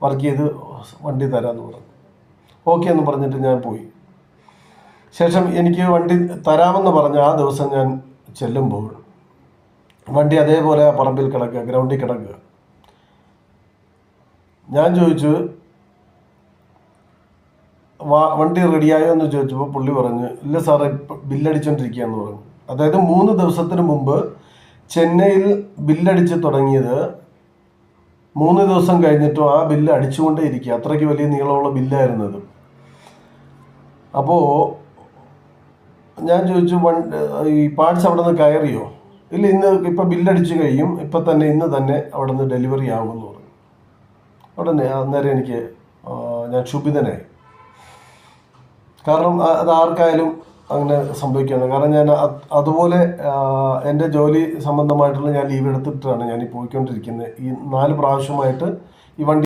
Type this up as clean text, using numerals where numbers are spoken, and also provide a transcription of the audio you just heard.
Work ചെയ്ത് വണ്ടി തരാമെന്ന് പറഞ്ഞു. ഓക്കെ എന്ന് പറഞ്ഞിട്ട് ഞാൻ പോയി. ശേഷം എനിക്ക് വണ്ടി തരാമെന്ന് പറഞ്ഞ ആ ദിവസം ഞാൻ ചെല്ലുമ്പോൾ വണ്ടി അതേപോലെ ആ പറമ്പിൽ കിടക്കുക, ഗ്രൗണ്ടിൽ കിടക്കുക. ഞാൻ ചോദിച്ചു വണ്ടി റെഡിയായോ എന്ന് ചോദിച്ചപ്പോൾ പുള്ളി പറഞ്ഞു ഇല്ല സാറേ ബില്ലടിച്ചോണ്ടിരിക്കുകയെന്ന് പറഞ്ഞു. അതായത് 3 ദിവസത്തിന് മുമ്പ് ചെന്നൈയിൽ ബില്ലടിച്ച് തുടങ്ങിയത് 3 ദിവസം കഴിഞ്ഞിട്ടും ആ ബില്ല് അടിച്ചുകൊണ്ടേ ഇരിക്കുക. അത്രയ്ക്ക് വലിയ നീളമുള്ള ബില്ലായിരുന്നത്. അപ്പോൾ ഞാൻ ചോദിച്ചു ഈ പാർട്സ് അവിടെ നിന്ന് കയറിയോ? ഇല്ല, ഇപ്പം ബില്ലടിച്ച് കഴിയും, ഇപ്പം തന്നെ ഇന്ന് തന്നെ അവിടെ നിന്ന് ഡെലിവറി ആകുമെന്ന് പറഞ്ഞു. ഉടനെ അന്നേരം എനിക്ക് ഞാൻ ക്ഷുഭിതനായി. കാരണം അത് ആർക്കായാലും അങ്ങനെ സംഭവിക്കുകയാണ്. കാരണം ഞാൻ അതുപോലെ എൻ്റെ ജോലി സംബന്ധമായിട്ടുള്ള ഞാൻ ലീവ് എടുത്തിട്ടാണ് ഞാൻ ഈ പോയിക്കൊണ്ടിരിക്കുന്നത്. ഈ 4 പ്രാവശ്യമായിട്ട് ഈ വണ്ടി